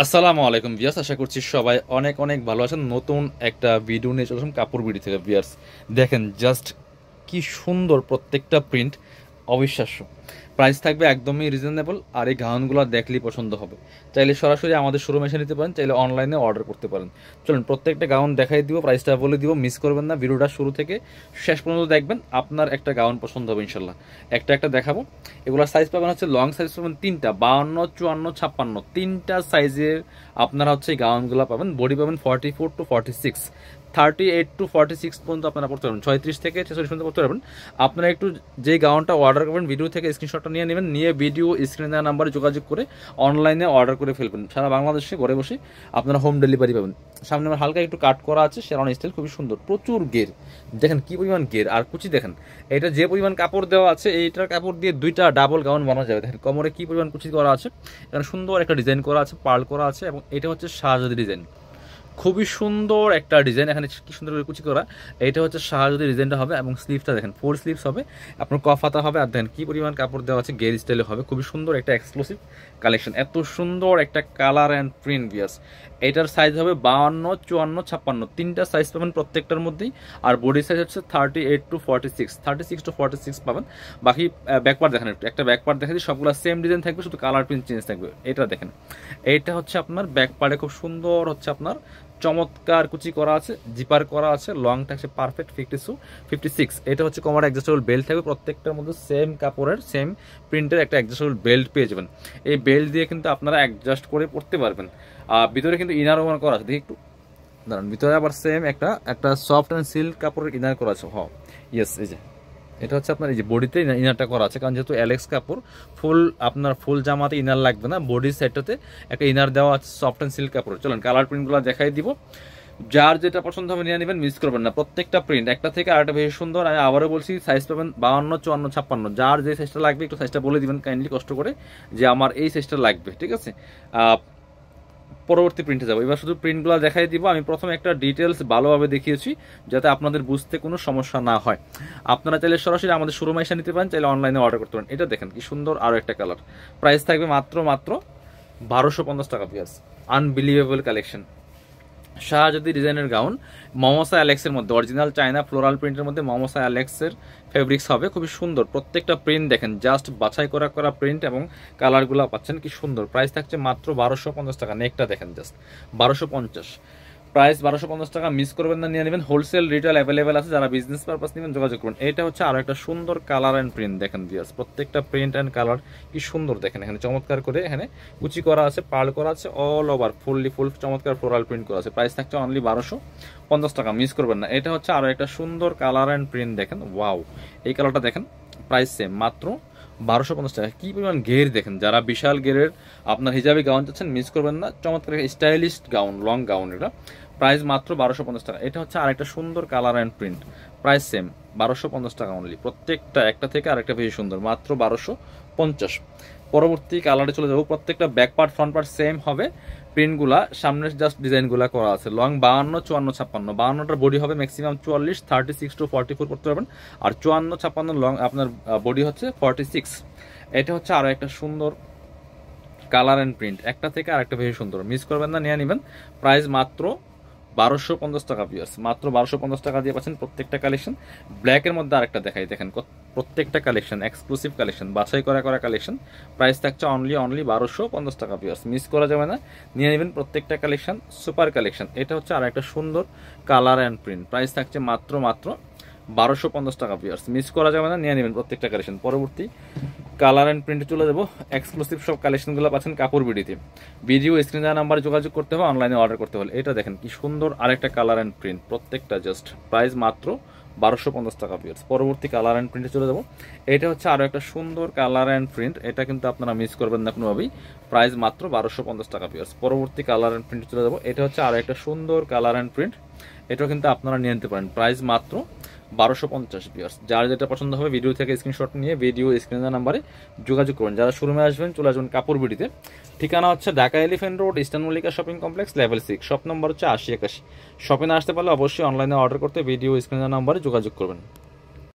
আসসালামু আলাইকুম ভিউয়ার্স, আশা করছি সবাই অনেক অনেক ভালো আছেন। নতুন একটা ভিডিও নিয়ে চলে আসলাম কাপড় বিডি থেকে। ভিউয়ার্স দেখেন জাস্ট কি সুন্দর প্রত্যেকটা প্রিন্ট, অবিশ্বাস্য। প্রাইস থাকবে একদমই রিজনেবল, আর এই গাউনগুলো দেখলেই পছন্দ হবে। চাইলে সরাসরি আমাদের শোরুমে এসে নিতে পারেন, চাইলে অনলাইনে অর্ডার করতে পারেন। চলুন প্রত্যেকটা গাউন দেখাই দিব, প্রাইসটা বলে দিব, মিস করবেন না। ভিডিওটা শুরু থেকে শেষ পর্যন্ত দেখবেন, আপনার একটা গাউন পছন্দ হবে ইনশাল্লাহ। একটা একটা দেখাবো। এগুলোর সাইজ পাবেন হচ্ছে লং সাইজ পাবেন তিনটা, 52, 54, 56, তিনটা সাইজের আপনারা হচ্ছে এই গাউনগুলো পাবেন। বডি পাবেন 44 to 46, 38 to 46 পর্যন্ত আপনারা পড়তে পারবেন, 36 থেকে 46 পর্যন্ত পড়তে পারবেন। আপনারা একটু যে গাউনটা অর্ডার করবেন ভিডিও থেকে স্ক্রিনশটটা নিয়ে নেবেন, নিয়ে ভিডিও স্ক্রিনে দেওয়া নাম্বারে যোগাযোগ করে অনলাইনে অর্ডার করে ফেলবেন। সারা বাংলাদেশে ঘরে বসে আপনারা হোম ডেলিভারি পাবেন। সামনে আমার হালকা একটু কাট করা আছে, শেরওয়ানি স্টাইল, খুবই সুন্দর, প্রচুর গের। দেখেন কি পরিমাণ গের, আর কুচি দেখেন। এটা যে পরিমাণ কাপড় দেওয়া আছে, এইটার কাপড় দিয়ে দুইটা ডাবল গাউন বানানো যাবে। দেখেন কোমরে কি পরিমাণ কুচি করা আছে, এখানে সুন্দর একটা ডিজাইন করা আছে, পার্ল করা আছে, এবং এটা হচ্ছে শাহজাদি ডিজাইন। খুবই সুন্দর একটা ডিজাইন, এখানে কি সুন্দর করে কুচি করা। এইটা হচ্ছে শাহজাদি ডিজাইনটা হবে, এবং স্লিভটা দেখেন 4 স্লিভস হবে, আপনার কফাতা হবে। আর দেখেন কি পরিমাণ কাপড় দেওয়া আছে, গের স্টাইলে হবে। খুবই সুন্দর একটা এক্সক্লুসিভ কালেকশন, এত সুন্দর একটা কালার অ্যান্ড প্রিন্ট। বিয়াস এটার সাইজ হবে 52, 54, 56, তিনটা সাইজ পাবেন প্রত্যেকটার মধ্যেই। আর বডি সাইজ হচ্ছে 38 to 46, 36 to 46 পাবেন। বাকি ব্যাকপার্ট দেখেন, একটা ব্যাকপার্ট দেখা যায়, সবগুলো সেম ডিজাইন থাকবে, শুধু কালার প্রিন্ট চেঞ্জ থাকবে। এটা দেখেন, এইটা হচ্ছে আপনার ব্যাকপার্টে খুব সুন্দর হচ্ছে আপনার চমৎকার কুচি করা আছে, জিপার করা আছে, লং থাকছে পারফেক্ট 56। এটা হচ্ছে কোমর অ্যাডজাস্টেবল বেল্ট থাকবে, প্রত্যেকটার মধ্যে সেম কাপড়ের সেম প্রিন্টের একটা অ্যাডজাস্টেবল বেল্ট পেয়ে যাবেন। এই বেল্ট দিয়ে কিন্তু আপনারা অ্যাডজাস্ট করে পড়তে পারবেন। আর ভিতরে কিন্তু ইনার ওভার করা আছে, দেখি একটু দাঁড়ান। ভিতরে আবার সেম একটা সফট অ্যান্ড সিল্ক কাপড়ের ইনার করা আছে। ইয়েস, এই যে এটা হচ্ছে আপনার এই যে বডিতে ইনারটা করা আছে, কারণ যেহেতু অ্যালেক্স কাপড়, আপনার ফুল জামাতে ইনার লাগবে না, বডির সাইডটাতে একটা ইনার দেওয়া আছে সফট অ্যান্ড সিল্ক কাপড়। চলেন কালার প্রিন্টগুলো দেখাই দিব, যার যেটা পছন্দ হবে নিয়ে নেবেন, মিস করবেন না। প্রত্যেকটা প্রিন্ট একটা থেকে আরেকটা বেশি সুন্দর। আমি আবারও বলছি, সাইজ পাবেন 52, 54, 56, যার যে সাইজটা লাগবে একটু সাইজটা বলে দিবেন কাইন্ডলি কষ্ট করে, যে আমার এই সাইজটা লাগবে, ঠিক আছে। পরবর্তী প্রিন্টে যাবো। এবার শুধু প্রিন্টগুলো দেখাই দিব। আমি প্রথমে একটা ডিটেলস ভালোভাবে দেখিয়েছি, যাতে আপনাদের বুঝতে কোনো সমস্যা না হয়। আপনারা চাইলে সরাসরি আমাদের শোরুমে এসে নিতে পারেন, চাইলে অনলাইনে অর্ডার করতে পারেন। এটা দেখেন কি সুন্দর, আরও একটা কালার। প্রাইস থাকবে মাত্র 1250 টাকা। পিয়াস আনবিলিভেবল কালেকশন, শাহজাদি ডিজাইনের গাউন, মমসা অ্যালেক্সের মধ্যে, অরিজিনাল চায়না ফ্লোরাল প্রিন্টের মধ্যে মমসা অ্যালেক্সের ফেব্রিক্স হবে। খুবই সুন্দর, প্রত্যেকটা প্রিন্ট দেখেন, জাস্ট বাছাই করা প্রিন্ট, এবং কালারগুলো পাচ্ছেন কি সুন্দর। প্রাইস থাকছে মাত্র 1250 টাকা। নেকটা দেখেন জাস্ট 1250, প্রাইস 1250 টাকা। মিস করবেন না, নিয়ে নেবেন। হোলসেল রিটেল অ্যাভেলেবেল আছে, যারা বিজনেস পারপাস নেবেন যোগাযোগ করুন। এটা হচ্ছে আরও একটা সুন্দর কালার অ্যান্ড প্রিন্ট দেখেন। দিয়াস প্রত্যেকটা প্রিন্ট অ্যান্ড কালার কি সুন্দর দেখেন, এখানে চমৎকার করে এখানে কুচি করা আছে, পার্ল করা আছে, অল ওভার ফুল চমৎকার ফ্লোরাল প্রিন্ট করা আছে। প্রাইস থাকছে অনলি 1250 টাকা। মিস করবেন না। এটা হচ্ছে আরও একটা সুন্দর কালার অ্যান্ড প্রিন্ট দেখেন, ওয়াও, এই কালারটা দেখেন। প্রাইস সেম, মাত্র 1250 টাকা। কি পরিমাণ ঘের দেখেন, যারা বিশাল ঘেরের আপনার হিজাবি গাউন চাচ্ছেন মিস করবেন না। চমৎকার স্টাইলিশ গাউন, লং গাউন, এটা প্রাইস মাত্র 1250 টাকা। এটা হচ্ছে আরেকটা সুন্দর colour and print, price same 1250 টাকা অনলি। প্রত্যেকটা একটা থেকে আরেকটা বেশি সুন্দর, মাত্র 1250। পরবর্তী কালারে চলে যাবো। প্রত্যেকটা back part front part same হবে, প্রিন্টগুলা সামনের জাস্ট ডিজাইনগুলা করা আছে। লং 52, 54, 56, 52টার বডি হবে ম্যাক্সিমাম 44, 36 to 44 করতে পারবেন। আর 54, 56 লং আপনার বডি হচ্ছে 46। এটা হচ্ছে আরও একটা সুন্দর কালার অ্যান্ড প্রিন্ট, একটা থেকে আরেকটা বেশি সুন্দর। মিস করবেন না, নিয়ে নেবেন। প্রাইস মাত্র 1250 টাকা। পিয়ার্স মাত্র 1250 টাকা দিয়ে পাচ্ছেন প্রত্যেকটা কালেকশন। ব্ল্যাকের মধ্যে আরেকটা দেখাই, দেখেন প্রত্যেকটা কালেকশন এক্সক্লুসিভ কালেকশন, বাছাই করা কালেকশন। প্রাইস থাকছে অনলি 1250 টাকা। পিয়ার্স মিস করা যাবে না, নিয়ে নেবেন প্রত্যেকটা কালেকশন, সুপার কালেকশন। এটা হচ্ছে আর একটা সুন্দর কালার অ্যান্ড প্রিন্ট, প্রাইস থাকছে মাত্র 1250 টাকা। পিয়ার্স মিস করা যাবে না, নিয়ে নেবেন প্রত্যেকটা কালেকশন। পরবর্তী কালার অ্যান্ড প্রিন্টে চলে যাবো। এক্সক্লুসিভ সব কালেকশনগুলো পাচ্ছেন কাপড় বিডিতে। ভিডিও স্ক্রিনে দেওয়া নাম্বারে যোগাযোগ করতে হবে, অনলাইনে অর্ডার করতে হলে। এটা দেখেন কি সুন্দর আরেকটা কালার অ্যান্ড প্রিন্ট, প্রত্যেকটা জাস্ট প্রাইস মাত্র 1250 টাকা। পিয়ার্স পরবর্তী কালার অ্যান্ড প্রিন্টে চলে যাবো। এটা হচ্ছে আরও একটা সুন্দর কালার অ্যান্ড প্রিন্ট, এটা কিন্তু আপনারা মিস করবেন না কোনোভাবেই। প্রাইস মাত্র 1250 টাকা। পিয়ার্স পরবর্তী কালার অ্যান্ড প্রিন্টে চলে যাবো। এটা হচ্ছে আরও একটা সুন্দর কালার অ্যান্ড প্রিন্ট, এটাও কিন্তু আপনারা নিয়ে নিতে পারেন। প্রাইস মাত্র 1250। পিয়ার্স যার যেটা পছন্দ হবে ভিডিও থেকে স্ক্রিনশট নিয়ে ভিডিও স্ক্রিনের নাম্বারে যোগাযোগ করুন। যারা শোরুমে আসবেন চলে আসবেন কাপড় বিডিতে। ঠিকানা হচ্ছে Dhaka elephant road, eastern Mallika shopping complex, level 6, shop number হচ্ছে 8081। শপে না আসতে পারলে অবশ্যই অনলাইনে অর্ডার করতে ভিডিও স্ক্রিনের নাম্বারে যোগাযোগ করবেন।